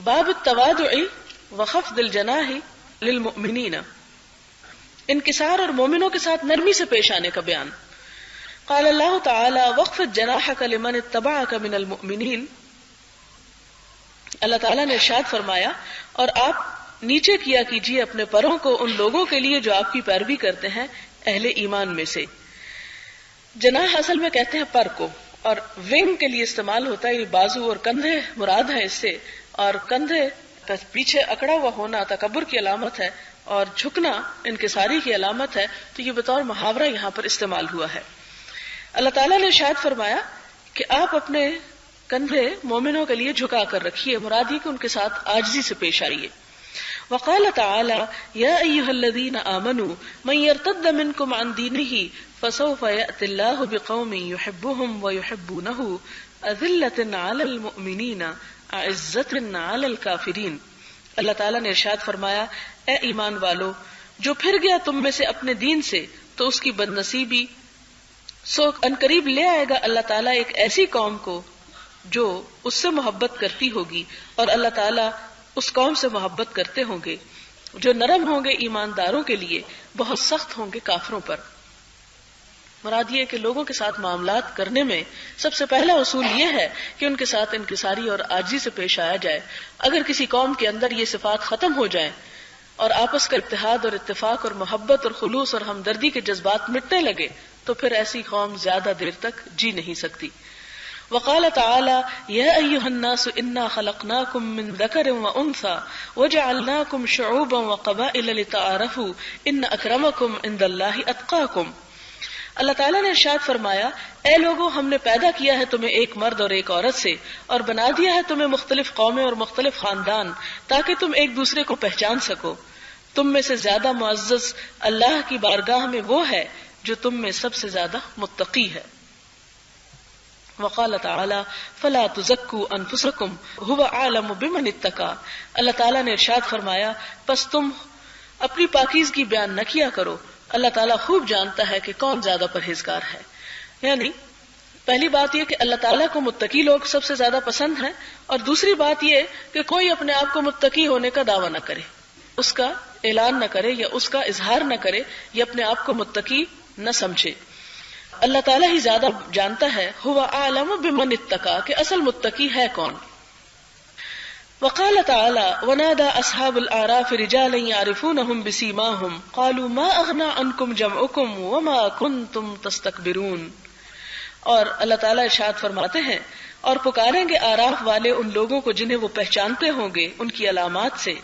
باب التواضع وخفض الجناح للمؤمنین، انکسار اور مومنوں کے ساتھ نرمی سے پیش آنے کا بیان۔ قال اللہ تعالی واخفض جناحک لمن اتبعک من المؤمنین، اللہ تعالیٰ نے ارشاد فرمایا اور آپ نیچے کیا کیجیے اپنے پروں کو ان لوگوں کے لیے جو آپ کی پیروی کرتے ہیں اہل ایمان میں سے۔ جناح اصل میں کہتے ہیں پر کو، اور ونگ کے لیے استعمال ہوتا ہے، یہ بازو اور کندھے مراد ہے اس سے، اور کندھے کا پیچھے اکڑا ہوا ہونا تکبر کی علامت ہے اور جھکنا انکساری کی علامت ہے، تو یہ بطور محاورہ یہاں پر استعمال ہوا ہے۔ اللہ تعالیٰ نے ارشاد فرمایا کہ آپ اپنے کندھے مومنوں کے لیے جھکا کر رکھیے، مراد یہ کہ ان کے ساتھ عاجزی سے پیش آئیے۔ وقال تعالی یا ایھا الذین آمنوا من یرتد منکم عن دینہ فسوف یأتی اللہ بقوم یحبهم ویحبونہ اذلۃ علی المؤمنین اعزۃ علی الکافرین۔ اللہ تعالیٰ نے ارشاد فرمایا اے ایمان والو، جو پھر گیا تم میں سے اپنے دین سے تو اس کی بد نصیبی، سو انقریب لے آئے گا اللہ تعالیٰ ایک ایسی قوم کو جو اس سے محبت کرتی ہوگی، اور اللہ تعالیٰ اس قوم سے محبت کرتے ہوں گے جو نرم ہوں گے ایمانداروں کے لیے، بہت سخت ہوں گے کافروں پر۔ مراد یہ ہے کہ لوگوں کے ساتھ معاملات کرنے میں سب سے پہلا اصول یہ ہے کہ ان کے ساتھ انکساری اور عاجزی سے پیش آیا جائے۔ اگر کسی قوم کے اندر یہ صفات ختم ہو جائیں اور آپس کا اتحاد اور اتفاق اور محبت اور خلوص اور ہمدردی کے جذبات مٹنے لگے تو پھر ایسی قوم زیادہ دیر تک جی نہیں سکتی۔ وقال تعالی یا ایھا الناس انا خلقناکم من ذکر وانثی وجعلناکم شعوبا وقبائل لتعارفوا ان اکرمکم عند اللہ اتقاکم۔ اللہ تعالیٰ نے ارشاد فرمایا اے لوگوں، ہم نے پیدا کیا ہے تمہیں ایک مرد اور ایک عورت سے، اور بنا دیا ہے تمہیں مختلف قومیں اور مختلف خاندان تاکہ تم ایک دوسرے کو پہچان سکو۔ تم میں سے زیادہ معزز اللہ کی بارگاہ میں وہ ہے جو تم میں سب سے زیادہ متقی ہے۔ وقال تعالی فلا تزکوا انفسکم هو اعلم بمن اتقى۔ اللہ تعالیٰ نے ارشاد فرمایا پس تم اپنی پاکیزگی بیان نہ کیا کرو، اللہ تعالیٰ خوب جانتا ہے کہ کون زیادہ پرہیزگار ہے۔ یعنی پہلی بات یہ کہ اللہ تعالیٰ کو متقی لوگ سب سے زیادہ پسند ہیں، اور دوسری بات یہ کہ کوئی اپنے آپ کو متقی ہونے کا دعویٰ نہ کرے، اس کا اعلان نہ کرے یا اس کا اظہار نہ کرے یا اپنے آپ کو متقی نہ سمجھے۔ اللہ تعالیٰ ہی زیادہ جانتا ہے، هو اعلم بمن اتقى، کہ اصل متقی ہے کون۔ وقال تعالی ونادى اصحاب الاعراف رجالا يعرفونهم بسيماهم قالوا ما اغنى عنكم جمعكم وما كنتم تستكبرون۔ اور اللہ تعالیٰ ارشاد فرماتے ہیں اور پکاریں گے اعراف والے ان لوگوں کو جنہیں وہ پہچانتے ہوں گے ان کی علامات سے،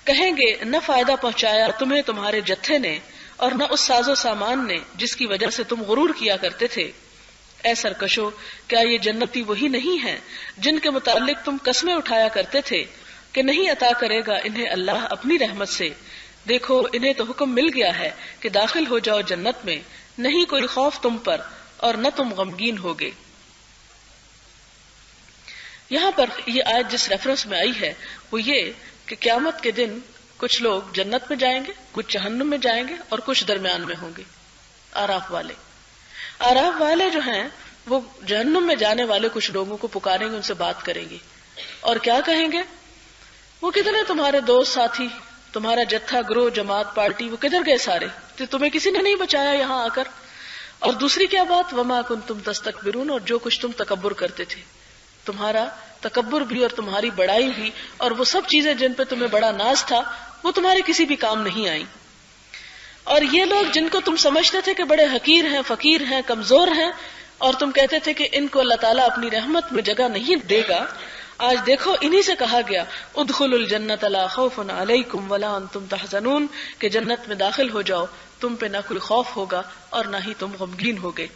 کہیں گے نہ فائدہ پہنچایا تمہیں تمہارے جتھے نے اور نہ اس ساز و سامان نے جس کی وجہ سے تم غرور کیا کرتے تھے۔ اے سرکشو، کیا یہ جنتی وہی نہیں ہیں جن کے متعلق تم قسمیں اٹھایا کرتے تھے کہ نہیں عطا کرے گا انہیں اللہ اپنی رحمت سے؟ دیکھو انہیں تو حکم مل گیا ہے کہ داخل ہو جاؤ جنت میں، نہیں کوئی خوف تم پر اور نہ تم غمگین ہوگے۔ یہاں پر یہ آیت جس ریفرنس میں آئی ہے وہ یہ کہ قیامت کے دن کچھ لوگ جنت میں جائیں گے، کچھ جہنم میں جائیں گے اور کچھ درمیان میں ہوں گے۔ آراف والے جو ہیں وہ جہنم میں جانے والے کچھ لوگوں کو پکاریں گے، ان سے بات کریں گے اور کیا کہیں گے؟ وہ کدھر تمہارے دوست ساتھی، تمہارا جتھا گروہ جماعت پارٹی، وہ کدھر گئے سارے؟ تو تمہیں کسی نے نہیں بچایا یہاں آ کر۔ اور دوسری کیا بات؟ وما کنتم تستکبرون، اور جو کچھ تم تکبر کرتے تھے، تمہارا تکبر بھی اور تمہاری بڑائی بھی اور وہ سب چیزیں جن پہ تمہیں بڑا ناز تھا وہ تمہارے کسی بھی کام نہیں آئیں۔ اور یہ لوگ جن کو تم سمجھتے تھے کہ بڑے حقیر ہیں، فقیر ہیں، کمزور ہیں، اور تم کہتے تھے کہ ان کو اللہ تعالیٰ اپنی رحمت میں جگہ نہیں دے گا، آج دیکھو انہی سے کہا گیا ادخلوا الجنۃ لا خوف علیکم ولا انتم تحزنون، کہ جنت میں داخل ہو جاؤ، تم پہ نہ کوئی خوف ہوگا اور نہ ہی تم غمگین ہوگے۔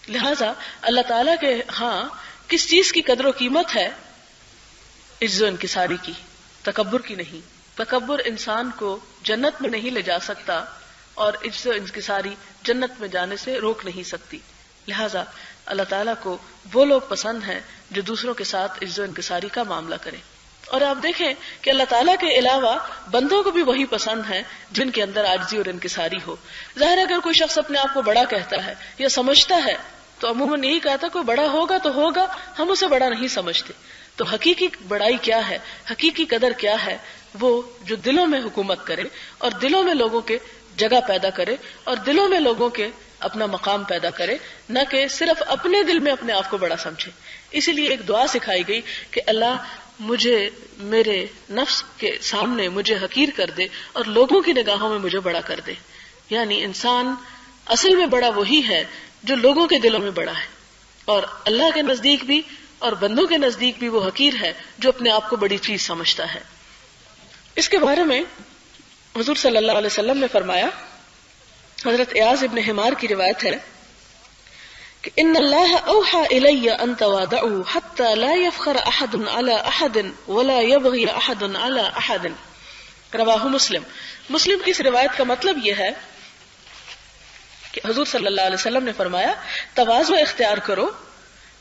لہذا اللہ تعالیٰ کے ہاں کس چیز کی قدر و قیمت ہے؟ عجز و انکساری کی، تکبر کی نہیں۔ تکبر انسان کو جنت میں نہیں لے جا سکتا اور عجز و انکساری جنت میں جانے سے روک نہیں سکتی۔ لہذا اللہ تعالیٰ کو وہ لوگ پسند ہیں جو دوسروں کے ساتھ عجز و انکساری کا معاملہ کریں۔ اور آپ دیکھیں کہ اللہ تعالیٰ کے علاوہ بندوں کو بھی وہی پسند ہیں جن کے اندر عاجزی اور انکساری ہو۔ ظاہر ہے اگر کوئی شخص اپنے آپ کو بڑا کہتا ہے یا سمجھتا ہے تو عموماً یہی کہتا کوئی بڑا ہوگا تو ہوگا، ہم اسے بڑا نہیں سمجھتے. تو حقیقی بڑائی کیا ہے، حقیقی قدر کیا ہے؟ وہ جو دلوں میں حکومت کرے اور دلوں میں لوگوں کے جگہ پیدا کرے اور دلوں میں لوگوں کے اپنا مقام پیدا کرے، نہ کہ صرف اپنے دل میں اپنے آپ کو بڑا سمجھے. اسی لیے ایک دعا سکھائی گئی کہ اللہ مجھے میرے نفس کے سامنے مجھے حقیر کر دے اور لوگوں کی نگاہوں میں مجھے بڑا کر دے. یعنی انسان اصل میں بڑا وہی ہے جو لوگوں کے دلوں میں بڑا ہے، اور اللہ کے نزدیک بھی اور بندوں کے نزدیک بھی وہ حقیر ہے جو اپنے آپ کو بڑی چیز سمجھتا ہے. اس کے بارے میں حضور صلی اللہ علیہ وسلم نے فرمایا، حضرت ایاز ابن حمار کی روایت ہے کہ ان اللہ اوحى الی ان تواضعوا حتى لا يفخر احد على احد ولا يبغي احد على احد. رواہ مسلم. مسلم کی اس روایت کا مطلب یہ ہے کہ حضور صلی اللہ علیہ وسلم نے فرمایا تواضع اختیار کرو،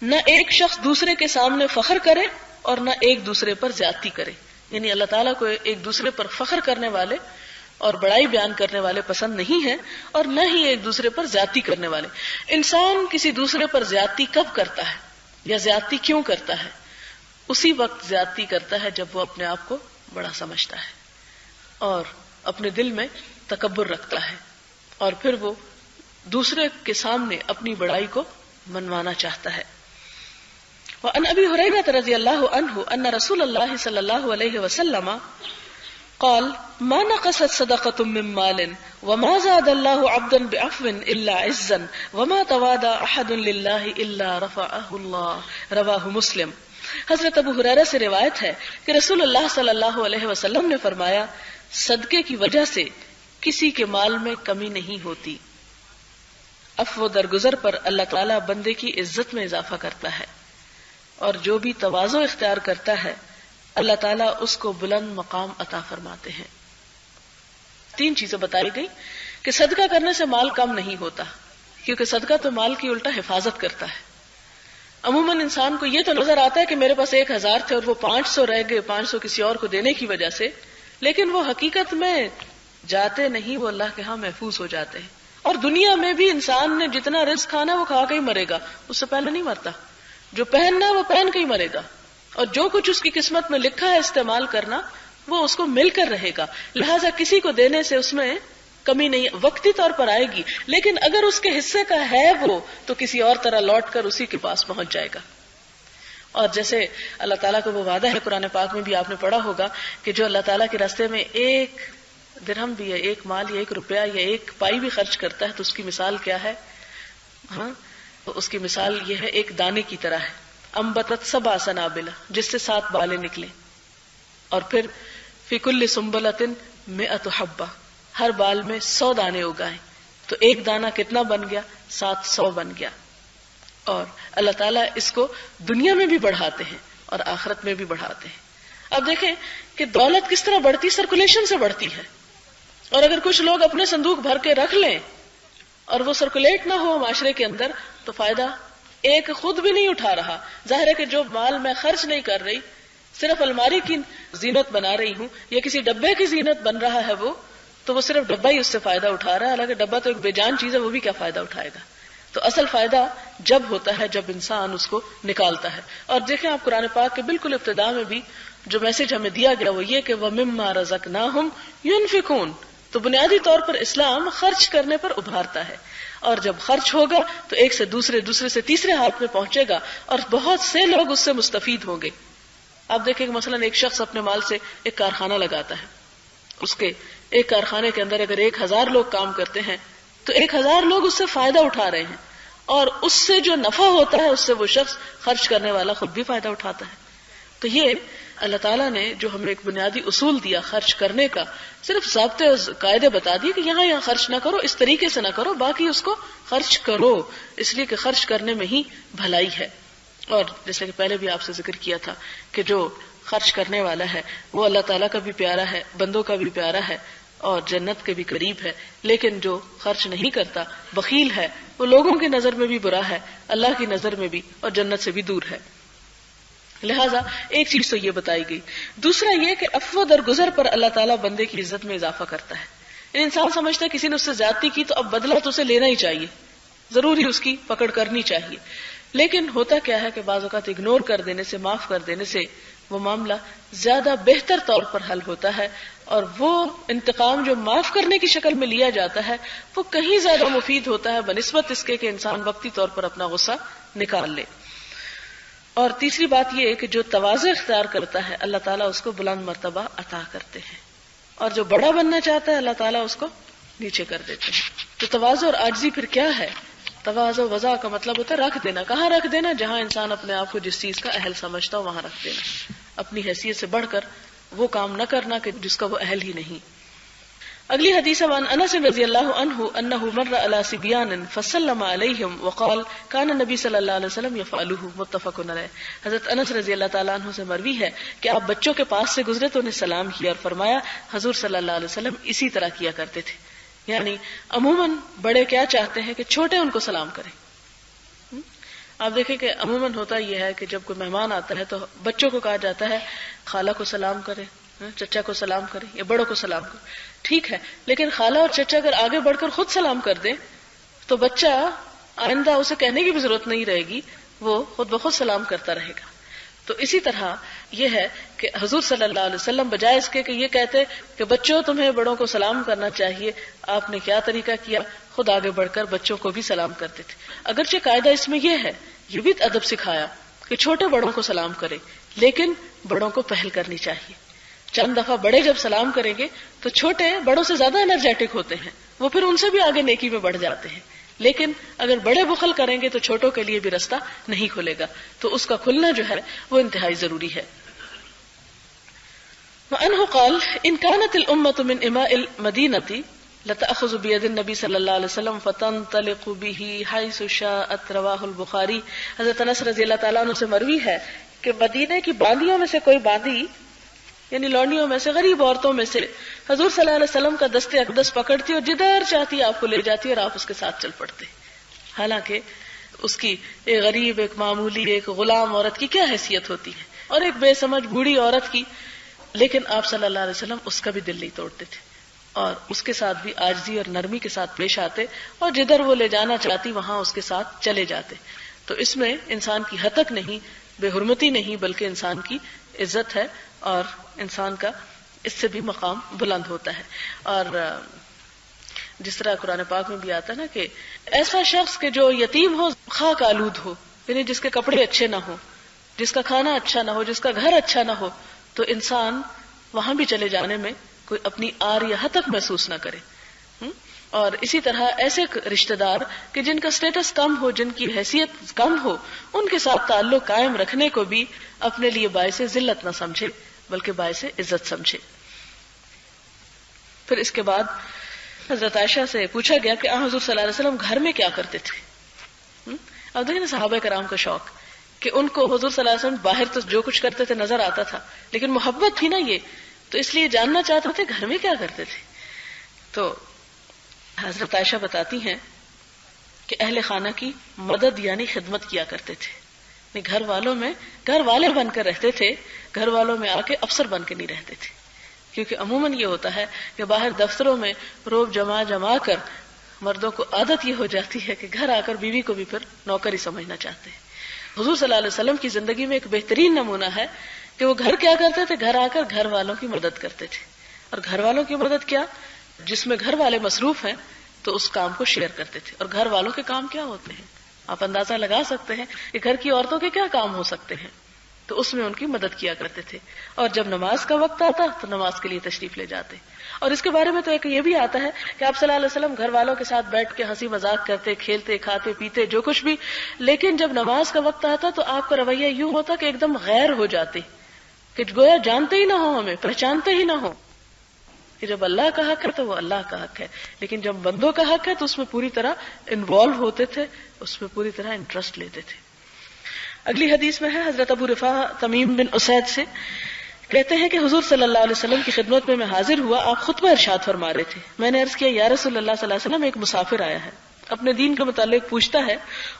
نہ ایک شخص دوسرے کے سامنے فخر کرے اور نہ ایک دوسرے پر زیادتی کرے. یعنی اللہ تعالیٰ کو ایک دوسرے پر فخر کرنے والے اور بڑائی بیان کرنے والے پسند نہیں ہیں، اور نہ ہی ایک دوسرے پر زیادتی کرنے والے. انسان کسی دوسرے پر زیادتی کب کرتا ہے یا زیادتی کیوں کرتا ہے؟ اسی وقت زیادتی کرتا ہے جب وہ اپنے آپ کو بڑا سمجھتا ہے اور اپنے دل میں تکبر رکھتا ہے، اور پھر وہ دوسرے کے سامنے اپنی بڑائی کو منوانا چاہتا ہے. وعن ابی ہریرہ رضی اللہ عنہ ان رسول اللہ صلی اللہ علیہ وسلم قال ما نقصت صدقة من مال وما زاد الله عبدا بعفو الا عزا وما تواضع احد لله الا رفعه الله. رواہ مسلم. حضرت ابو ہریرہ سے روایت ہے کہ رسول اللہ صلی اللہ علیہ وسلم نے فرمایا صدقے کی وجہ سے کسی کے مال میں کمی نہیں ہوتی. عفو درگزر پر اللہ تعالیٰ بندے کی عزت میں اضافہ کرتا ہے، اور جو بھی تواضع اختیار کرتا ہے اللہ تعالیٰ اس کو بلند مقام عطا فرماتے ہیں. 3 چیزیں بتائی گئی کہ صدقہ کرنے سے مال کم نہیں ہوتا، کیونکہ صدقہ تو مال کی الٹا حفاظت کرتا ہے. عموماً انسان کو یہ تو نظر آتا ہے کہ میرے پاس 1000 تھے اور وہ 500 رہ گئے، 500 کسی اور کو دینے کی وجہ سے، لیکن وہ حقیقت میں جاتے نہیں، وہ اللہ کے ہاں محفوظ ہو جاتے ہیں. اور دنیا میں بھی انسان نے جتنا رزق کھانا وہ کھا کے ہی مرے گا، اس سے پہلے نہیں مرتا. جو پہننا ہے وہ پہن کے ہی مرے گا، اور جو کچھ اس کی قسمت میں لکھا ہے استعمال کرنا وہ اس کو مل کر رہے گا. لہٰذا کسی کو دینے سے اس میں کمی نہیں، وقتی طور پر آئے گی، لیکن اگر اس کے حصے کا ہے وہ تو کسی اور طرح لوٹ کر اسی کے پاس پہنچ جائے گا. اور جیسے اللہ تعالیٰ کا وہ وعدہ ہے قرآن پاک میں بھی آپ نے پڑھا ہوگا کہ جو اللہ تعالیٰ کے راستے میں 1 درہم بھی ہے، 1 مال یا 1 روپیہ یا 1 پائی بھی خرچ کرتا ہے تو اس کی مثال کیا ہے؟ اس کی مثال یہ ہے ایک دانے کی طرح ہے. انبتت 7 سنابل، جس سے 7 بالیں نکلے، اور پھر فی کل سنبلۃ 100 حبہ، ہر بال میں 100 دانے اگائیں، تو ایک دانہ کتنا بن گیا؟ 700 بن گیا. اور اللہ تعالیٰ اس کو دنیا میں بھی بڑھاتے ہیں اور آخرت میں بھی بڑھاتے ہیں. اب دیکھیں کہ دولت کس طرح بڑھتی، سرکولیشن سے بڑھتی ہے. اور اگر کچھ لوگ اپنے صندوق بھر کے رکھ لیں اور وہ سرکولیٹ نہ ہو معاشرے کے اندر تو فائدہ ایک خود بھی نہیں اٹھا رہا. ظاہر ہے کہ جو مال میں خرچ نہیں کر رہی، صرف الماری کی زینت بنا رہی ہوں یا کسی ڈبے کی زینت بن رہا ہے وہ، تو وہ صرف ڈبہ ہی اس سے فائدہ اٹھا رہا ہے، حالانکہ ڈبہ تو ایک بے جان چیز ہے، وہ بھی کیا فائدہ اٹھائے گا. تو اصل فائدہ جب ہوتا ہے جب انسان اس کو نکالتا ہے. اور دیکھیں آپ قرآن پاک کے بالکل ابتدا میں بھی جو میسج ہمیں دیا گیا وہ یہ کہ وَمِمَّا رَزَقْنَاهُمْ يُنْفِقُونَ. تو بنیادی طور پر اسلام خرچ کرنے پر ابھارتا ہے، اور جب خرچ ہوگا تو ایک سے دوسرے، دوسرے سے تیسرے ہاتھ میں پہنچے گا اور بہت سے لوگ اس سے مستفید ہوں گے. آپ دیکھیں کہ مثلا ایک شخص اپنے مال سے ایک کارخانہ لگاتا ہے، اس کے ایک کارخانے کے اندر اگر 1000 لوگ کام کرتے ہیں تو 1000 لوگ اس سے فائدہ اٹھا رہے ہیں، اور اس سے جو نفع ہوتا ہے اس سے وہ شخص خرچ کرنے والا خود بھی فائدہ اٹھاتا ہے. تو یہ اللہ تعالیٰ نے جو ہمیں ایک بنیادی اصول دیا خرچ کرنے کا، صرف ضابطے اور قاعدے بتا دیے کہ یہاں خرچ نہ کرو، اس طریقے سے نہ کرو، باقی اس کو خرچ کرو، اس لیے کہ خرچ کرنے میں ہی بھلائی ہے. اور جیسے کہ پہلے بھی آپ سے ذکر کیا تھا کہ جو خرچ کرنے والا ہے وہ اللہ تعالیٰ کا بھی پیارا ہے، بندوں کا بھی پیارا ہے اور جنت کے بھی قریب ہے. لیکن جو خرچ نہیں کرتا، بخیل ہے، وہ لوگوں کی نظر میں بھی برا ہے، اللہ کی نظر میں بھی، اور جنت سے بھی دور ہے. لہٰذا ایک چیز تو یہ بتائی گئی. دوسرا یہ کہ عفو درگزر پر اللہ تعالیٰ بندے کی عزت میں اضافہ کرتا ہے. انسان سمجھتا ہے کسی نے اس سے زیادتی کی تو اب بدلہ تو اسے لینا ہی چاہیے، ضرور ہی اس کی پکڑ کرنی چاہیے. لیکن ہوتا کیا ہے کہ بعض اوقات اگنور کر دینے سے، معاف کر دینے سے وہ معاملہ زیادہ بہتر طور پر حل ہوتا ہے، اور وہ انتقام جو معاف کرنے کی شکل میں لیا جاتا ہے وہ کہیں زیادہ مفید ہوتا ہے بنسبت اس کے کہ انسان وقتی طور پر اپنا غصہ نکال لے. اور تیسری بات یہ ہے کہ جو تواضع اختیار کرتا ہے اللہ تعالیٰ اس کو بلند مرتبہ عطا کرتے ہیں، اور جو بڑا بننا چاہتا ہے اللہ تعالیٰ اس کو نیچے کر دیتے ہیں. تو تواضع اور عاجزی پھر کیا ہے؟ تواضع وضع کا مطلب ہوتا ہے رکھ دینا. کہاں رکھ دینا؟ جہاں انسان اپنے آپ کو جس چیز کا اہل سمجھتا ہو وہاں رکھ دینا. اپنی حیثیت سے بڑھ کر وہ کام نہ کرنا کہ جس کا وہ اہل ہی نہیں. اگلی حدیث عن انس رضی اللہ عنہ انہ مر علی صبیان فسلم علیہم وقال کان النبی صلی اللہ علیہ وسلم یفعلہ متفق علیہ. حضرت انس رضی اللہ تعالیٰ عنہ سے مروی ہے کہ آپ بچوں کے پاس سے گزرے تو انہیں سلام کیا اور فرمایا حضور صلی اللہ علیہ وسلم اسی طرح کیا کرتے تھے. یعنی عموماً بڑے کیا چاہتے ہیں کہ چھوٹے ان کو سلام کریں. آپ دیکھیں کہ عموماً ہوتا یہ ہے کہ جب کوئی مہمان آتا ہے تو بچوں کو کہا جاتا ہے خالہ کو سلام کرے، چچا کو سلام کرے یا بڑوں کو سلام کرے. ٹھیک ہے، لیکن خالہ اور چچا اگر آگے بڑھ کر خود سلام کر دیں تو بچہ آئندہ اسے کہنے کی بھی ضرورت نہیں رہے گی، وہ خود بخود سلام کرتا رہے گا. تو اسی طرح یہ ہے کہ حضور صلی اللہ علیہ وسلم بجائے اس کے کہ یہ کہتے کہ بچوں تمہیں بڑوں کو سلام کرنا چاہیے، آپ نے کیا طریقہ کیا، خود آگے بڑھ کر بچوں کو بھی سلام کرتے تھے. اگرچہ قاعدہ اس میں یہ ہے، یہ بھی ادب سکھایا کہ چھوٹے بڑوں کو سلام کرے، لیکن بڑوں کو پہل کرنی چاہیے. چند دفعہ بڑے جب سلام کریں گے تو چھوٹے بڑوں سے زیادہ انرجیٹک ہوتے ہیں، وہ پھر ان سے بھی آگے نیکی میں بڑھ جاتے ہیں. لیکن اگر بڑے بخل کریں گے تو چھوٹوں کے لیے بھی رستہ نہیں کھلے گا، تو اس کا کھلنا جو ہے وہ انتہائی ضروری ہے. وعنہ قال ان كانت الامة من اماء المدینة لتأخذ بيد النبی صلی اللہ علیہ وسلم فتنطلق به حيث شاءت رواہ البخاری. حضرت انس رضی اللہ تعالیٰ عنہ سے مروی ہے کہ مدینے کی باندیوں میں سے کوئی باندی، یعنی لونڈیوں میں سے، غریب عورتوں میں سے حضور صلی اللہ علیہ وسلم کا دست اقدس پکڑتی اور جدھر چاہتی آپ کو لے جاتی اور آپ اس کے ساتھ چل پڑتے. حالانکہ اس کی ایک غریب، ایک معمولی، ایک غلام عورت کی کیا حیثیت ہوتی ہے، اور ایک بے سمجھ بوڑھی عورت کی، لیکن آپ صلی اللہ علیہ وسلم اس کا بھی دل نہیں توڑتے تھے اور اس کے ساتھ بھی عاجزی اور نرمی کے ساتھ پیش آتے، اور جدھر وہ لے جانا چاہتی وہاں اس کے ساتھ چلے جاتے. تو اس میں انسان کی ہتک نہیں، بے حرمتی نہیں، بلکہ انسان کی عزت ہے اور انسان کا اس سے بھی مقام بلند ہوتا ہے. اور جس طرح قرآن پاک میں بھی آتا ہے نا کہ ایسا شخص کہ جو یتیم ہو، خاک آلود ہو، یعنی جس کے کپڑے اچھے نہ ہو، جس کا کھانا اچھا نہ ہو، جس کا گھر اچھا نہ ہو، تو انسان وہاں بھی چلے جانے میں کوئی اپنی آر یا ہتک محسوس نہ کرے. اور اسی طرح ایسے رشتہ دار کہ جن کا سٹیٹس کم ہو، جن کی حیثیت کم ہو، ان کے ساتھ تعلق قائم رکھنے کو بھی اپنے لیے باعث ذلت نہ سمجھے بلکہ باعث عزت سمجھے. پھر اس کے بعد حضرت عائشہ سے پوچھا گیا کہ حضور صلی اللہ علیہ وسلم گھر میں کیا کرتے تھے. اب دیکھیں نا صحابہ کرام کا شوق کہ ان کو حضور صلی اللہ علیہ وسلم باہر تو جو کچھ کرتے تھے نظر آتا تھا، لیکن محبت تھی نا یہ، تو اس لیے جاننا چاہتے تھے گھر میں کیا کرتے تھے. تو حضرت عائشہ بتاتی ہیں کہ اہل خانہ کی مدد یعنی خدمت کیا کرتے تھے. گھر والوں میں گھر والے بن کر رہتے تھے، گھر والوں میں آ کے افسر بن کے نہیں رہتے تھے. کیونکہ عموماً یہ ہوتا ہے کہ باہر دفتروں میں روب جما کر مردوں کو عادت یہ ہو جاتی ہے کہ گھر آ کر بیوی کو بھی پھر نوکر ہی سمجھنا چاہتے ہیں. حضور صلی اللہ علیہ وسلم کی زندگی میں ایک بہترین نمونہ ہے کہ وہ گھر کیا کرتے تھے، گھر آ کر گھر والوں کی مدد کرتے تھے. اور گھر والوں کی مدد کیا، جس میں گھر والے مصروف ہیں تو اس کام کو شیئر کرتے تھے. اور گھر والوں کے کام کیا ہوتے ہیں آپ اندازہ لگا سکتے ہیں کہ گھر کی عورتوں کے کیا کام ہو سکتے ہیں، تو اس میں ان کی مدد کیا کرتے تھے. اور جب نماز کا وقت آتا تو نماز کے لیے تشریف لے جاتے. اور اس کے بارے میں تو ایک یہ بھی آتا ہے کہ آپ صلی اللہ علیہ وسلم گھر والوں کے ساتھ بیٹھ کے ہنسی مذاق کرتے، کھیلتے، کھاتے، پیتے، جو کچھ بھی، لیکن جب نماز کا وقت آتا تو آپ کا رویہ یوں ہوتا کہ ایک دم غیر ہو جاتے، کہ گویا جانتے ہی نہ ہو، ہمیں پہچانتے ہی نہ ہو. کہ جب اللہ کا حق ہے تو وہ اللہ کا حق ہے، لیکن جب بندوں کا حق ہے تو اس میں پوری طرح انوالو ہوتے تھے، اس میں پوری طرح انٹرسٹ لیتے تھے. اگلی حدیث میں ہے حضرت ابو رفاع تمیم بن اسید سے کہتے ہیں کہ حضور صلی اللہ علیہ وسلم کی خدمت میں حاضر ہوا، آپ خطبہ ارشاد فرما رہے تھے. میں نے عرض کیا یا رسول اللہ صلی اللہ علیہ وسلم ایک مسافر آیا ہے، اپنے دین کے متعلق پوچھتا ہے،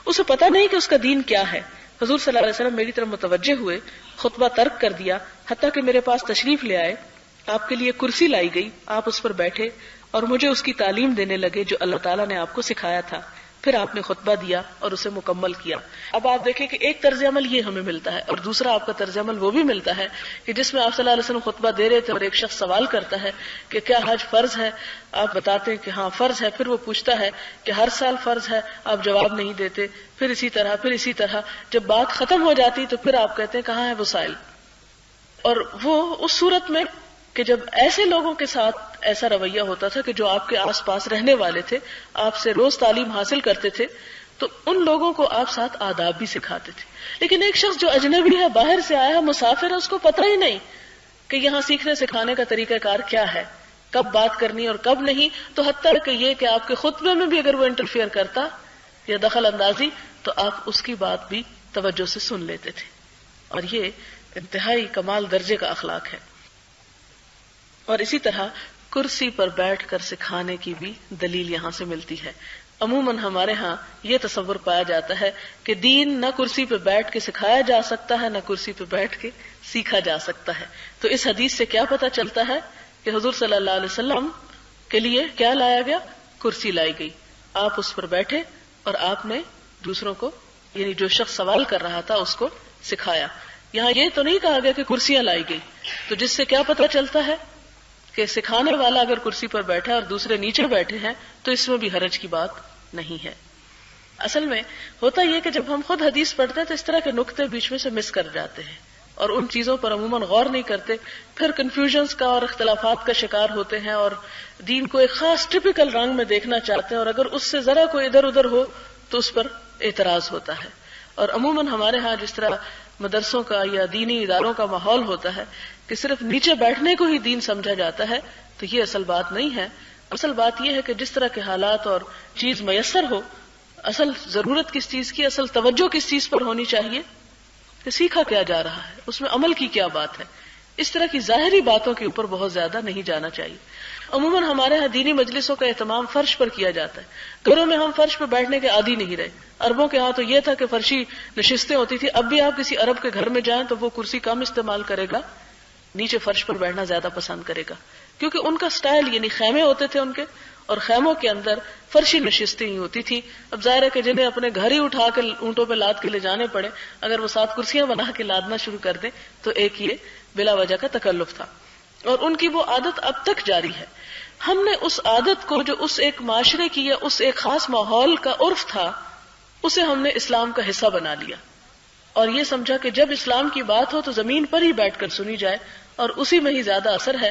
اسے پتہ نہیں کہ اس کا دین کیا ہے. حضور صلی اللہ علیہ وسلم میری طرف متوجہ ہوئے، خطبہ ترک کر دیا، حتیٰ کہ میرے پاس تشریف لے آئے. آپ کے لیے کرسی لائی گئی، آپ اس پر بیٹھے اور مجھے اس کی تعلیم دینے لگے جو اللہ تعالیٰ نے آپ کو سکھایا تھا. پھر آپ نے خطبہ دیا اور اسے مکمل کیا. اب آپ دیکھیں کہ ایک طرز عمل یہ ہمیں ملتا ہے اور دوسرا آپ کا طرز عمل وہ بھی ملتا ہے کہ جس میں آپ صلی اللہ علیہ وسلم خطبہ دے رہے تھے اور ایک شخص سوال کرتا ہے کہ کیا حج فرض ہے؟ آپ بتاتے ہیں کہ ہاں فرض ہے. پھر وہ پوچھتا ہے کہ ہر سال فرض ہے؟ آپ جواب نہیں دیتے. پھر اسی طرح جب بات ختم ہو جاتی تو پھر آپ کہتے ہیں کہاں ہے وہ سائل. اور وہ اس صورت میں کہ جب ایسے لوگوں کے ساتھ ایسا رویہ ہوتا تھا کہ جو آپ کے آس پاس رہنے والے تھے، آپ سے روز تعلیم حاصل کرتے تھے، تو ان لوگوں کو آپ ساتھ آداب بھی سکھاتے تھے. لیکن ایک شخص جو اجنبی ہے، باہر سے آیا ہے، مسافر ہے، اس کو پتہ ہی نہیں کہ یہاں سیکھنے سکھانے کا طریقہ کار کیا ہے، کب بات کرنی اور کب نہیں. تو حتیٰ کہ یہ کہ آپ کے خطبے میں بھی اگر وہ انٹرفیئر کرتا یا دخل اندازی تو آپ اس کی بات بھی توجہ سے سن لیتے تھے. اور یہ انتہائی کمال درجے کا اخلاق ہے. اور اسی طرح کرسی پر بیٹھ کر سکھانے کی بھی دلیل یہاں سے ملتی ہے. عموماً ہمارے ہاں یہ تصور پایا جاتا ہے کہ دین نہ کرسی پہ بیٹھ کے سکھایا جا سکتا ہے، نہ کرسی پہ بیٹھ کے سیکھا جا سکتا ہے. تو اس حدیث سے کیا پتہ چلتا ہے کہ حضور صلی اللہ علیہ وسلم کے لیے کیا لایا گیا؟ کرسی لائی گئی. آپ اس پر بیٹھے اور آپ نے دوسروں کو، یعنی جو شخص سوال کر رہا تھا، اس کو سکھایا. یہاں یہ تو نہیں کہا گیا کہ کرسیاں لائی گئی. تو جس سے کیا پتہ چلتا ہے کہ سکھانے والا اگر کرسی پر بیٹھا ہے اور دوسرے نیچے بیٹھے ہیں تو اس میں بھی حرج کی بات نہیں ہے. اصل میں ہوتا یہ کہ جب ہم خود حدیث پڑھتے ہیں تو اس طرح کے نقطے بیچ میں سے مس کر جاتے ہیں اور ان چیزوں پر عموماً غور نہیں کرتے، پھر کنفیوژنز کا اور اختلافات کا شکار ہوتے ہیں اور دین کو ایک خاص ٹپیکل رنگ میں دیکھنا چاہتے ہیں، اور اگر اس سے ذرا کوئی ادھر ادھر ہو تو اس پر اعتراض ہوتا ہے. اور عموماً ہمارے ہاں جس طرح مدرسوں کا یا دینی اداروں کا ماحول ہوتا ہے کہ صرف نیچے بیٹھنے کو ہی دین سمجھا جاتا ہے، تو یہ اصل بات نہیں ہے. اصل بات یہ ہے کہ جس طرح کے حالات اور چیز میسر ہو، اصل ضرورت کس چیز کی، اصل توجہ کس چیز پر ہونی چاہیے کہ سیکھا کیا جا رہا ہے، اس میں عمل کی کیا بات ہے. اس طرح کی ظاہری باتوں کے اوپر بہت زیادہ نہیں جانا چاہیے. عموماً ہمارے ہاں دینی مجلسوں کا اہتمام فرش پر کیا جاتا ہے. گھروں میں ہم فرش پر بیٹھنے کے عادی نہیں رہے. عربوں کے ہاں تو یہ تھا کہ فرشی نشستیں ہوتی تھی. اب بھی آپ کسی عرب کے گھر میں جائیں تو وہ کرسی کم استعمال کرے گا، نیچے فرش پر بیٹھنا زیادہ پسند کرے گا، کیونکہ ان کا سٹائل، یعنی خیمے ہوتے تھے ان کے، اور خیموں کے اندر فرشی نشستیں ہی ہوتی تھی. اب ظاہر ہے کہ جنہیں اپنے گھر ہی اٹھا کے اونٹوں پہ لاد کے لے جانے پڑے، اگر وہ 7 کرسیاں بنا کے لادنا شروع کر دیں تو ایک یہ بلا وجہ کا تکلف تھا. اور ان کی وہ عادت اب تک جاری ہے. ہم نے اس عادت کو جو اس ایک معاشرے کی یا اس ایک خاص ماحول کا عرف تھا، اسے ہم نے اسلام کا حصہ بنا لیا اور یہ سمجھا کہ جب اسلام کی بات ہو تو زمین پر ہی بیٹھ کر سنی جائے اور اسی میں ہی زیادہ اثر ہے.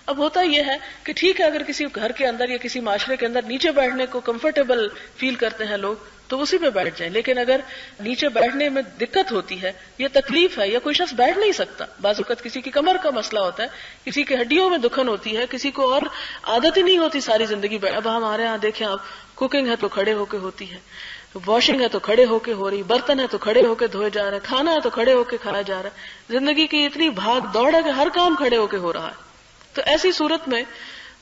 اب ہوتا یہ ہے کہ ٹھیک ہے، اگر کسی گھر کے اندر یا کسی معاشرے کے اندر نیچے بیٹھنے کو کمفرٹیبل فیل کرتے ہیں لوگ تو اسی پہ بیٹھ جائیں، لیکن اگر نیچے بیٹھنے میں دقت ہوتی ہے یا تکلیف ہے یا کوئی شخص بیٹھ نہیں سکتا، بعض اوقات کسی کی کمر کا مسئلہ ہوتا ہے، کسی کی ہڈیوں میں دکھن ہوتی ہے، کسی کو اور عادت ہی نہیں ہوتی ساری زندگی. اب ہمارے ہاں دیکھیں آپ، کوکنگ ہے تو کھڑے ہو کے ہوتی ہے، واشنگ ہے تو کھڑے ہو کے ہو رہی، برتن ہے تو کھڑے ہو کے دھوئے جا رہے، کھانا ہے تو کھڑے ہو کے کھایا جا رہا ہے. زندگی کی اتنی بھاگ دوڑ ہے کہ ہر کام کھڑے ہو کے ہو رہا ہے. تو ایسی صورت میں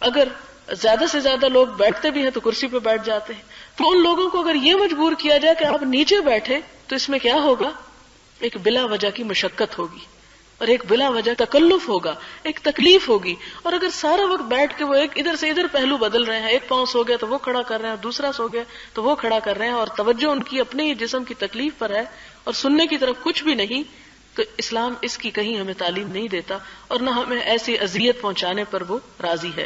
اگر زیادہ سے زیادہ لوگ بیٹھتے بھی ہیں تو کرسی پہ بیٹھ جاتے ہیں. تو ان لوگوں کو اگر یہ مجبور کیا جائے کہ آپ نیچے بیٹھے تو اس میں کیا ہوگا؟ ایک بلا وجہ کی مشقت ہوگی اور ایک بلا وجہ تکلف ہوگا، ایک تکلیف ہوگی. اور اگر سارا وقت بیٹھ کے وہ ایک ادھر سے ادھر پہلو بدل رہے ہیں، ایک پاؤں سو گیا تو وہ کھڑا کر رہے ہیں، دوسرا سو گیا تو وہ کھڑا کر رہے ہیں، اور توجہ ان کی اپنے ہی جسم کی تکلیف پر ہے اور سننے کی طرف کچھ بھی نہیں، تو اسلام اس کی کہیں ہمیں تعلیم نہیں دیتا اور نہ ہمیں ایسی اذیت پہنچانے پر وہ راضی ہے.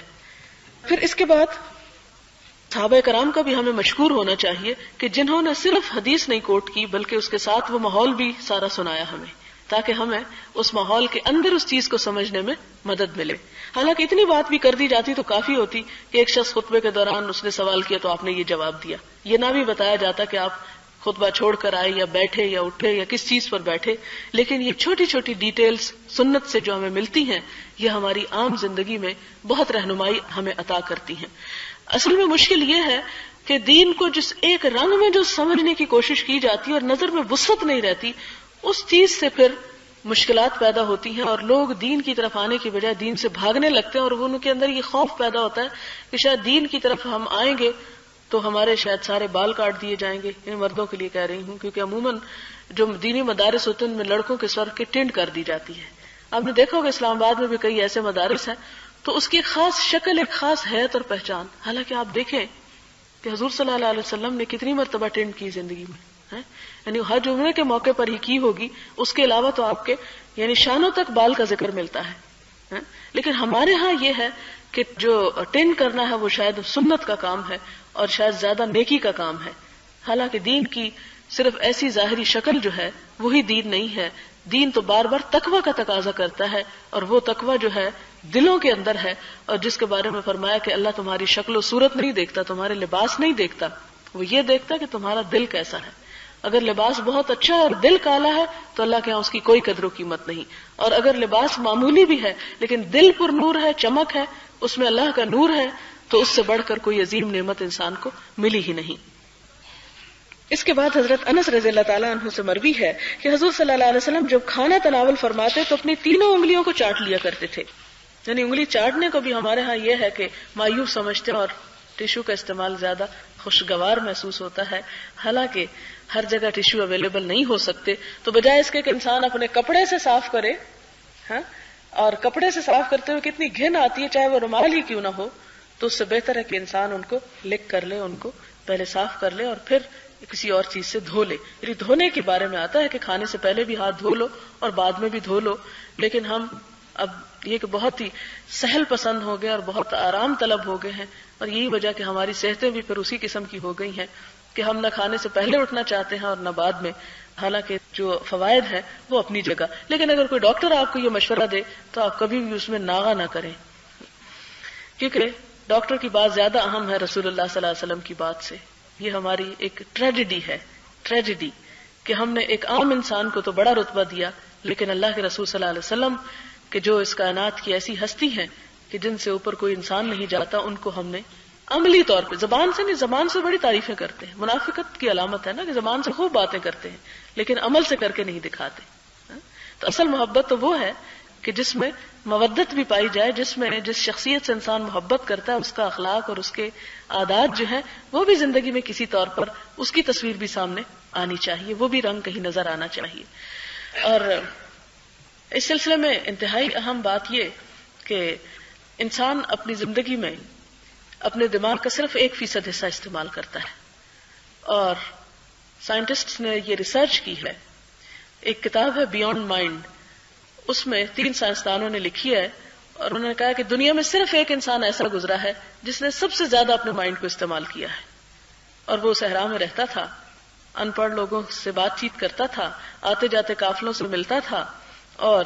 پھر اس کے بعد صحابہ کرام کا بھی ہمیں مشکور ہونا چاہیے کہ جنہوں نے صرف حدیث نہیں کوٹ کی بلکہ اس کے ساتھ وہ ماحول بھی سارا سنایا ہمیں، تاکہ ہمیں اس ماحول کے اندر اس چیز کو سمجھنے میں مدد ملے. حالانکہ اتنی بات بھی کر دی جاتی تو کافی ہوتی کہ ایک شخص خطبے کے دوران اس نے سوال کیا تو آپ نے یہ جواب دیا، یہ نہ بھی بتایا جاتا کہ آپ خطبہ چھوڑ کر آئے یا بیٹھے یا اٹھے یا کس چیز پر بیٹھے. لیکن یہ چھوٹی چھوٹی ڈیٹیلز سنت سے جو ہمیں ملتی ہیں یہ ہماری عام زندگی میں بہت رہنمائی ہمیں عطا کرتی ہیں. اصل میں مشکل یہ ہے کہ دین کو جس ایک رنگ میں جو سمجھنے کی کوشش کی جاتی ہے اور نظر میں وسعت نہیں رہتی، اس چیز سے پھر مشکلات پیدا ہوتی ہیں اور لوگ دین کی طرف آنے کی بجائے دین سے بھاگنے لگتے ہیں. اور ان کے اندر یہ خوف پیدا ہوتا ہے کہ شاید دین کی طرف ہم آئیں گے تو ہمارے شاید سارے بال کاٹ دیے جائیں گے. ان مردوں کے لیے کہہ رہی ہوں کیونکہ عموماً جو دینی مدارس ہوتے ہیں ان میں لڑکوں کے سر کے ٹنڈ کر دی جاتی ہے. آپ نے دیکھا ہوگا اسلام آباد میں بھی کئی ایسے مدارس ہیں تو اس کی خاص شکل، ایک خاص حیت اور پہچان. حالانکہ آپ دیکھیں کہ حضور صلی اللہ علیہ وسلم نے کتنی مرتبہ ٹینڈ کی زندگی میں، یعنی حج عمرے کے موقع پر ہی کی ہوگی، اس کے علاوہ تو آپ کے یعنی شانوں تک بال کا ذکر ملتا ہے. لیکن ہمارے ہاں یہ ہے کہ جو ٹینڈ کرنا ہے وہ شاید سنت کا کام ہے اور شاید زیادہ نیکی کا کام ہے. حالانکہ دین کی صرف ایسی ظاہری شکل جو ہے وہی دین نہیں ہے. دین تو بار بار تقوی کا تقاضا کرتا ہے، اور وہ تقوی جو ہے دلوں کے اندر ہے، اور جس کے بارے میں فرمایا کہ اللہ تمہاری شکل و صورت نہیں دیکھتا، تمہارے لباس نہیں دیکھتا، وہ یہ دیکھتا کہ تمہارا دل کیسا ہے. اگر لباس بہت اچھا ہے اور دل کالا ہے تو اللہ کے یہاں اس کی کوئی قدر و قیمت نہیں. اور اگر لباس معمولی بھی ہے لیکن دل پر نور ہے، چمک ہے، اس میں اللہ کا نور ہے، تو اس سے بڑھ کر کوئی عظیم نعمت انسان کو ملی ہی نہیں. اس کے بعد حضرت انس رضی اللہ تعالیٰ عنہ سے مروی ہے کہ حضور صلی اللہ علیہ وسلم جب کھانا تناول فرماتے تو اپنی تینوں انگلیوں کو چاٹ لیا کرتے تھے. یعنی انگلی چاٹنے کو بھی ہمارے ہاں یہ ہے کہ مایوب سمجھتے ہیں اور ٹیشو کا استعمال زیادہ خوشگوار محسوس ہوتا ہے. حالانکہ ہر جگہ ٹیشو اویلیبل نہیں ہو سکتے، تو بجائے اس کے کہ انسان اپنے کپڑے سے صاف کرے، اور کپڑے سے صاف کرتے ہوئے کتنی گھن آتی ہے چاہے وہ رومال ہی کیوں نہ ہو، تو اس سے بہتر ہے کہ انسان ان کو لکھ کر لے، ان کو پہلے صاف کر لے اور پھر کسی اور چیز سے دھو لے. یعنی دھونے کے بارے میں آتا ہے کہ کھانے سے پہلے بھی ہاتھ دھو لو اور بعد میں بھی دھو لو. لیکن ہم اب یہ کہ بہت ہی سہل پسند ہو گئے اور بہت آرام طلب ہو گئے ہیں، اور یہی وجہ کہ ہماری صحتیں بھی پھر اسی قسم کی ہو گئی ہیں کہ ہم نہ کھانے سے پہلے اٹھنا چاہتے ہیں اور نہ بعد میں. حالانکہ جو فوائد ہیں وہ اپنی جگہ، لیکن اگر کوئی ڈاکٹر آپ کو یہ مشورہ دے تو آپ کبھی بھی اس میں ناغہ نہ کریں، کیونکہ ڈاکٹر کی بات زیادہ اہم ہے رسول اللہ صلی اللہ علیہ وسلم کی بات سے. یہ ہماری ایک ٹریجڈی ہے، ٹریجڈی کہ ہم نے ایک عام انسان کو تو بڑا رتبہ دیا، لیکن اللہ کے رسول صلی اللہ علیہ وسلم کہ جو اس کائنات کی ایسی ہستی ہیں کہ جن سے اوپر کوئی انسان نہیں جاتا، ان کو ہم نے عملی طور پہ، زبان سے نہیں، زبان سے بڑی تعریفیں کرتے ہیں، منافقت کی علامت ہے نا کہ زبان سے خوب باتیں کرتے ہیں لیکن عمل سے کر کے نہیں دکھاتے. تو اصل محبت تو وہ ہے کہ جس میں مودت بھی پائی جائے، جس شخصیت سے انسان محبت کرتا ہے اس کا اخلاق اور اس کے عادات جو ہیں وہ بھی زندگی میں کسی طور پر اس کی تصویر بھی سامنے آنی چاہیے، وہ بھی رنگ کہیں نظر آنا چاہیے. اور اس سلسلے میں انتہائی اہم بات یہ کہ انسان اپنی زندگی میں اپنے دماغ کا صرف 1% حصہ استعمال کرتا ہے، اور سائنٹسٹ نے یہ ریسرچ کی ہے. ایک کتاب ہے بیونڈ مائنڈ، اس میں 3 سائنسدانوں نے لکھی ہے اور انہوں نے کہا کہ دنیا میں صرف ایک انسان ایسا گزرا ہے جس نے سب سے زیادہ اپنے مائنڈ کو استعمال کیا ہے، اور وہ صحرا میں رہتا تھا، ان پڑھ لوگوں سے بات چیت کرتا تھا، آتے جاتے قافلوں سے ملتا تھا، اور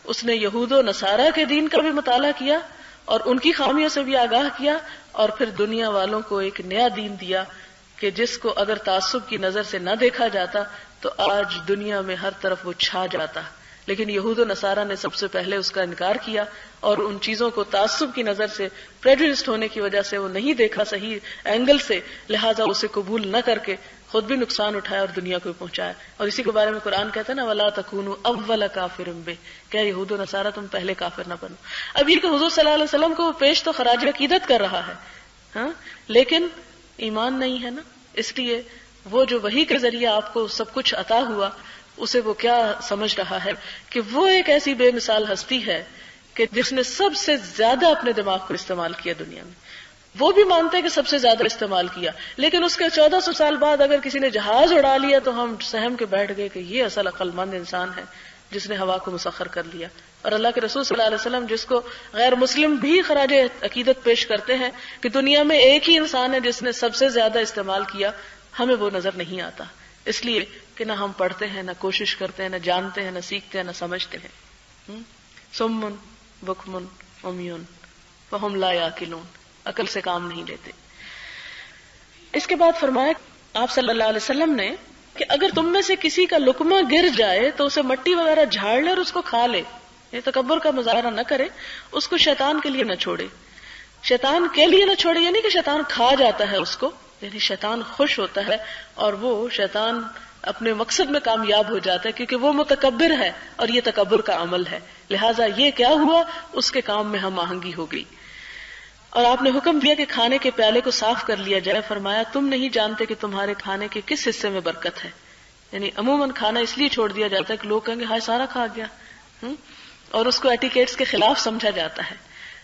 اس نے یہود و نصارہ کے دین کا بھی مطالعہ کیا اور ان کی خامیوں سے بھی آگاہ کیا، اور پھر دنیا والوں کو ایک نیا دین دیا کہ جس کو اگر تعصب کی نظر سے نہ دیکھا جاتا تو آج دنیا میں ہر طرف وہ چھا جاتا. لیکن یہود و نصارہ نے سب سے پہلے اس کا انکار کیا اور ان چیزوں کو تعصب کی نظر سے، پریجوڈسڈ ہونے کی وجہ سے وہ نہیں دیکھا صحیح اینگل سے، لہٰذا اسے قبول نہ کر کے خود بھی نقصان اٹھایا اور دنیا کو پہنچایا. اور اسی کے بارے میں قرآن کہتا ہے نا وَلَا تَكُونُوا أَوَّلَ كَافِرٍ بِهِ، کہ یہود و نصارہ تم پہلے کافر نہ بنو. اب یہ کہ حضور صلی اللہ علیہ وسلم کو پیش تو خراج عقیدت کر رہا ہے، لیکن ایمان نہیں ہے نا، اس لیے وہ جو وحی کے ذریعے آپ کو سب کچھ عطا ہوا اسے وہ کیا سمجھ رہا ہے کہ وہ ایک ایسی بے مثال ہستی ہے کہ جس نے سب سے زیادہ اپنے دماغ کو استعمال کیا دنیا میں. وہ بھی مانتے کہ سب سے زیادہ استعمال کیا، لیکن اس کے 1400 سال بعد اگر کسی نے جہاز اڑا لیا تو ہم سہم کے بیٹھ گئے کہ یہ اصل عقل مند انسان ہے جس نے ہوا کو مسخر کر لیا. اور اللہ کے رسول صلی اللہ علیہ وسلم جس کو غیر مسلم بھی خراج عقیدت پیش کرتے ہیں کہ دنیا میں ایک ہی انسان ہے جس نے سب سے زیادہ استعمال کیا، ہمیں وہ نظر نہیں آتا، اس لیے کہ نہ ہم پڑھتے ہیں، نہ کوشش کرتے ہیں، نہ جانتے ہیں، نہ سیکھتے ہیں، نہ سمجھتے ہیں. سمن بکمن عمیون فہم لا یعقلون، عقل سے کام نہیں لیتے. اس کے بعد فرمایا آپ صلی اللہ علیہ وسلم نے کہ اگر تم میں سے کسی کا لقمہ گر جائے تو اسے مٹی وغیرہ جھاڑ لے اور اس کو کھا لے. یہ تکبر کا مظاہرہ نہ کرے، اس کو شیطان کے لیے نہ چھوڑے. شیطان کے لیے نہ چھوڑے یعنی کہ شیطان کھا جاتا ہے اس کو، یعنی شیطان خوش ہوتا ہے اور وہ شیطان اپنے مقصد میں کامیاب ہو جاتا ہے کیونکہ وہ متکبر ہے اور یہ تکبر کا عمل ہے. لہٰذا یہ کیا ہوا، اس کے کام میں ہم آہنگی ہو گئی. اور آپ نے حکم دیا کہ کھانے کے پیالے کو صاف کر لیا جائے. فرمایا تم نہیں جانتے کہ تمہارے کھانے کے کس حصے میں برکت ہے. یعنی عموماً کھانا اس لیے چھوڑ دیا جاتا ہے کہ لوگ کہیں گے ہائے سارا کھا گیا، اور اس کو ایٹیکیٹس کے خلاف سمجھا جاتا ہے.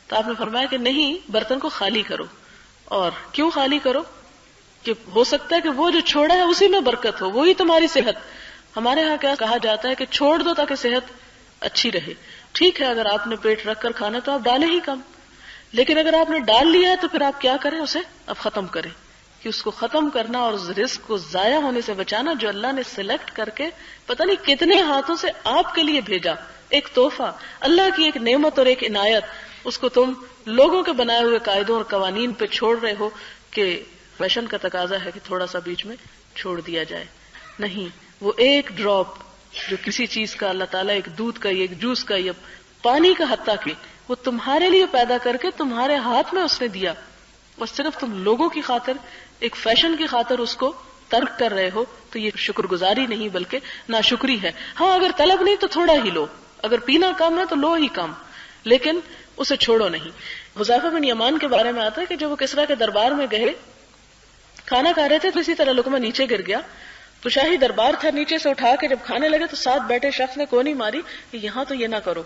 تو آپ نے فرمایا کہ نہیں، برتن کو خالی کرو. اور کیوں خالی کرو؟ کہ ہو سکتا ہے کہ وہ جو چھوڑا ہے اسی میں برکت ہو، وہی تمہاری صحت. ہمارے ہاں کیا کہا جاتا ہے کہ چھوڑ دو تاکہ صحت اچھی رہے. ٹھیک ہے، اگر آپ نے پیٹ رکھ کر کھانا تو آپ ڈالیں ہی کم، لیکن اگر آپ نے ڈال لیا ہے تو پھر آپ کیا کریں، اسے اب ختم کریں. کہ اس کو ختم کرنا اور اس رزق کو ضائع ہونے سے بچانا جو اللہ نے سلیکٹ کر کے پتہ نہیں کتنے ہاتھوں سے آپ کے لیے بھیجا، ایک تحفہ، اللہ کی ایک نعمت اور ایک عنایت، اس کو تم لوگوں کے بنائے ہوئے قاعدوں اور قوانین پہ چھوڑ رہے ہو کہ فیشن کا تقاضا ہے کہ تھوڑا سا بیچ میں چھوڑ دیا جائے. نہیں، وہ ایک ڈراپ جو کسی چیز کا اللہ تعالیٰ ایک دودھ کا ایک جوس کا یا پانی کا حتیٰ کہ وہ تمہارے لیے پیدا کر کے تمہارے ہاتھ میں اس نے دیا، اور صرف تم لوگوں کی خاطر ایک فیشن کی خاطر اس کو ترک کر رہے ہو، تو یہ شکر گزاری نہیں بلکہ ناشکری ہے. ہاں اگر طلب نہیں تو تھوڑا ہی لو، اگر پینا کم ہے تو لو ہی کم، لیکن اسے چھوڑو نہیں. حذیفہ بن یمان کے بارے میں آتا ہے کہ جب وہ کسریٰ کے دربار میں گئے کھانا کھا رہے تھے تو اسی طرح لقمہ نیچے گر گیا، تو شاہی دربار تھا، نیچے سے اٹھا کے جب کھانے لگے تو ساتھ بیٹھے شخص نے کونی ماری کہ یہاں تو یہ نہ کرو.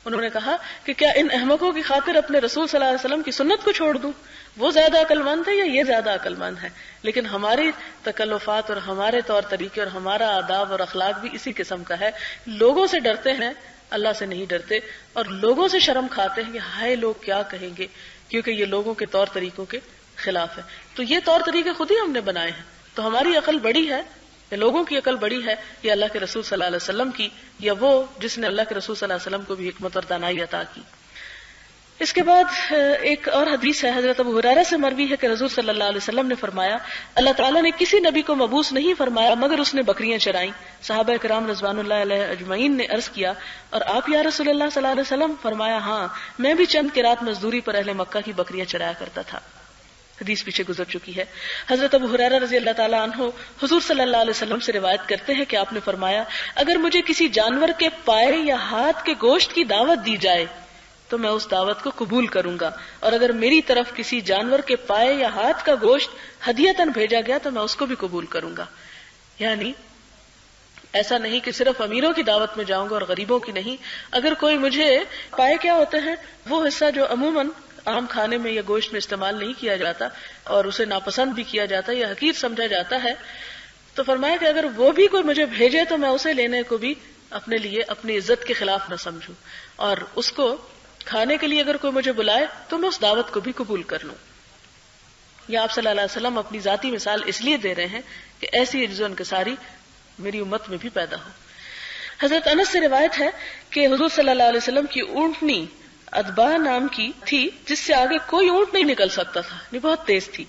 انہوں نے کہا کہ کیا ان احمقوں کی خاطر اپنے رسول صلی اللہ علیہ وسلم کی سنت کو چھوڑ دوں؟ وہ زیادہ عقل مند ہے یا یہ زیادہ عقل مند ہے؟ لیکن ہماری تکلفات اور ہمارے طور طریقے اور ہمارا آداب اور اخلاق بھی اسی قسم کا ہے. لوگوں سے ڈرتے ہیں، اللہ سے نہیں ڈرتے، اور لوگوں سے شرم کھاتے ہیں کہ ہائے لوگ کیا کہیں گے، کیونکہ یہ لوگوں کے طور طریقوں کے خلاف ہے. تو یہ طور طریقے خود ہی ہم نے بنائے ہیں. تو ہماری عقل بڑی ہے یا لوگوں کی عقل بڑی ہے یا اللہ کے رسول صلی اللہ علیہ وسلم کی، یا وہ جس نے اللہ کے رسول صلی اللہ علیہ وسلم کو بھی حکمت اور دانائی عطا کی. اس کے بعد ایک اور حدیث ہے، حضرت ابو ہریرہ سے مروی ہے کہ رسول صلی اللہ علیہ وسلم نے فرمایا اللہ تعالیٰ نے کسی نبی کو مبعوث نہیں فرمایا مگر اس نے بکریاں چرائیں. صحابہ کرام رضوان اللہ علیہ اجمعین نے عرض کیا اور آپ یا رسول اللہ صلی اللہ علیہ وسلم؟ فرمایا ہاں، میں بھی چند قرات مزدوری پر اہل مکہ کی بکریاں چرایا کرتا تھا. حدیث پیچھے گزر چکی ہے. حضرت ابو ہریرہ رضی اللہ تعالیٰ عنہ حضور صلی اللہ علیہ وسلم سے روایت کرتے ہیں کہ آپ نے فرمایا اگر مجھے کسی جانور کے پائے یا ہاتھ کے گوشت کی دعوت دی جائے تو میں اس دعوت کو قبول کروں گا، اور اگر میری طرف کسی جانور کے پائے یا ہاتھ کا گوشت ہدیتاً بھیجا گیا تو میں اس کو بھی قبول کروں گا. یعنی ایسا نہیں کہ صرف امیروں کی دعوت میں جاؤں گا اور غریبوں کی نہیں. اگر کوئی مجھے پائے کیا ہوتے ہیں وہ حصہ جو عموماً عام کھانے میں یا گوشت میں استعمال نہیں کیا جاتا اور اسے ناپسند بھی کیا جاتا ہے یا حقیر سمجھا جاتا ہے، تو فرمایا کہ اگر وہ بھی کوئی مجھے بھیجے تو میں اسے لینے کو بھی اپنے لیے اپنی عزت کے خلاف نہ سمجھوں، اور اس کو کھانے کے لیے اگر کوئی مجھے بلائے تو میں اس دعوت کو بھی قبول کر لوں. یا آپ صلی اللہ علیہ وسلم اپنی ذاتی مثال اس لیے دے رہے ہیں کہ ایسی عجز و انکساری میری امت میں بھی پیدا ہو. حضرت انس سے روایت ہے کہ حضور صلی اللہ علیہ وسلم کی اونٹنی ادبا نام کی تھی جس سے آگے کوئی اونٹ نہیں نکل سکتا تھا، یہ بہت تیز تھی.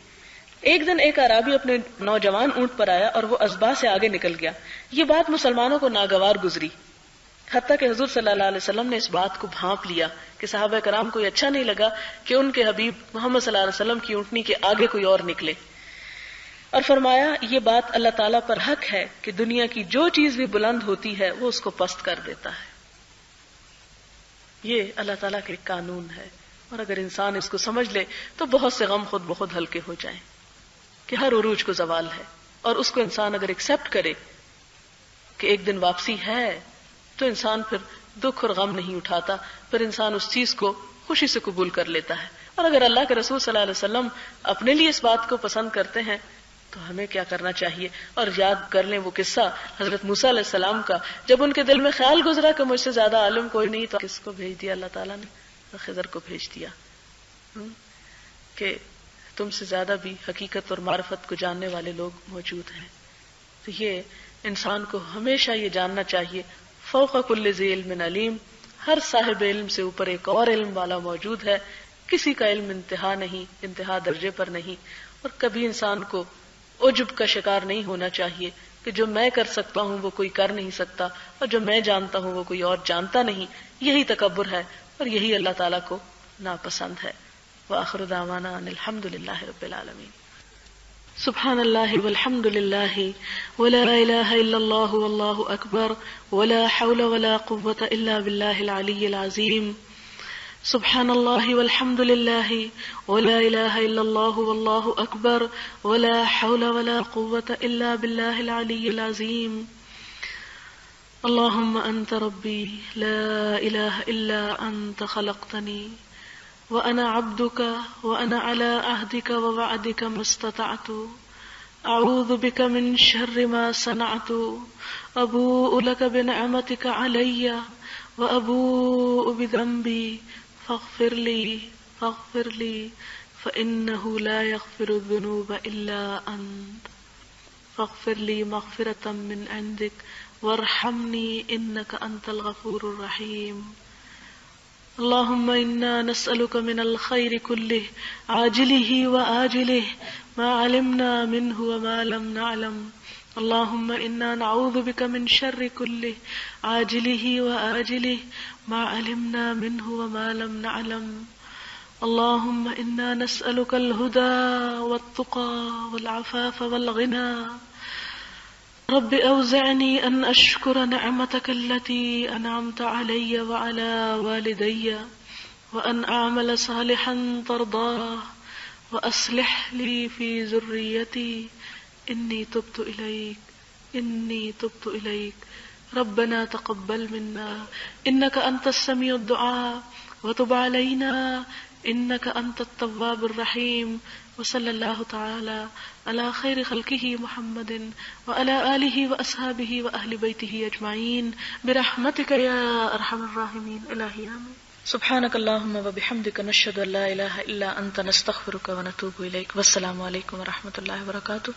ایک دن ایک اعرابی اپنے نوجوان اونٹ پر آیا اور وہ ازبا سے آگے نکل گیا. یہ بات مسلمانوں کو ناگوار گزری، حتیٰ کہ حضور صلی اللہ علیہ وسلم نے اس بات کو بھانپ لیا کہ صحابہ کرام کو یہ اچھا نہیں لگا کہ ان کے حبیب محمد صلی اللہ علیہ وسلم کی اونٹنی کے آگے کوئی اور نکلے، اور فرمایا یہ بات اللہ تعالیٰ پر حق ہے کہ دنیا کی جو چیز بھی بلند ہوتی ہے وہ اس کو پست کر دیتا ہے. یہ اللہ تعالیٰ کے قانون ہے، اور اگر انسان اس کو سمجھ لے تو بہت سے غم خود بخود ہلکے ہو جائیں کہ ہر عروج کو زوال ہے. اور اس کو انسان اگر ایکسپٹ کرے کہ ایک دن واپسی ہے تو انسان پھر دکھ اور غم نہیں اٹھاتا، پھر انسان اس چیز کو خوشی سے قبول کر لیتا ہے. اور اگر اللہ کے رسول صلی اللہ علیہ وسلم اپنے لیے اس بات کو پسند کرتے ہیں تو ہمیں کیا کرنا چاہیے. اور یاد کر لیں وہ قصہ حضرت موسیٰ علیہ السلام کا، جب ان کے دل میں خیال گزرا کہ مجھ سے زیادہ عالم کوئی نہیں تو کس کو بھیج دیا اللہ تعالیٰ نے؟ خضر کو بھیج دیا کہ تم سے زیادہ بھی حقیقت اور معرفت کو جاننے والے لوگ موجود ہیں. تو یہ انسان کو ہمیشہ یہ جاننا چاہیے فوق کل ذی علم علیم، ہر صاحب علم سے اوپر ایک اور علم والا موجود ہے. کسی کا علم انتہا نہیں، انتہا درجے پر نہیں. اور کبھی انسان کو عجب کا شکار نہیں ہونا چاہیے کہ جو میں کر سکتا ہوں وہ کوئی کر نہیں سکتا، اور جو میں جانتا ہوں وہ کوئی اور جانتا نہیں. یہی تکبر ہے اور یہی اللہ تعالیٰ کو ناپسند ہے. وآخر دعوانا ان الحمد للہ رب العالمین. سبحان اللہ والحمد للہ ولا الہ الا اللہ واللہ اکبر ولا حول ولا قوة الا باللہ العلی العظیم. سبحان اللہ والحمد للہ ولا الہ الا اللہ واللہ اکبر ولا حول ولا قوة الا باللہ العلی العظیم. اللہم انت ربی لا الہ الا انت خلقتنی وأنا عبدك وأنا على عهدك ووعدك ما استطعت أعوذ بك من شر ما صنعت أبوء لك بنعمتك علي وأبوء بذنبي فاغفر لي فإنه لا يغفر الذنوب إلا أنت فاغفر لي مغفرة من عندك وارحمني إنك أنت الغفور الرحيم اللهم إنا نسألك من الخير كله عاجله وآجله ما علمنا منه وما لم نعلم اللهم إنا نعوذ بك من شر كله عاجله وآجله ما علمنا منه وما لم نعلم اللهم إنا نسألك الهدى والتقى والعفاف والغنى رب أوزعني أن أشكر نعمتك التي أنعمت علي وعلى والدي وأن أعمل صالحا ترضاه وأصلح لي في ذريتي إني تبت إليك ربنا تقبل منا إنك أنت السميع الدعاء وتب علينا إنك أنت التواب الرحيم وصلى الله تعالى على خير خلقه محمد وعلى آله وأصحابه وأهل بيته أجمعين برحمتك يا أرحم الراحمين إلهي آمين سبحانك اللهم وبحمدك نشهد أن لا إله إلا أنت نستغفرك ونتوب إليك والسلام عليكم ورحمة الله وبركاته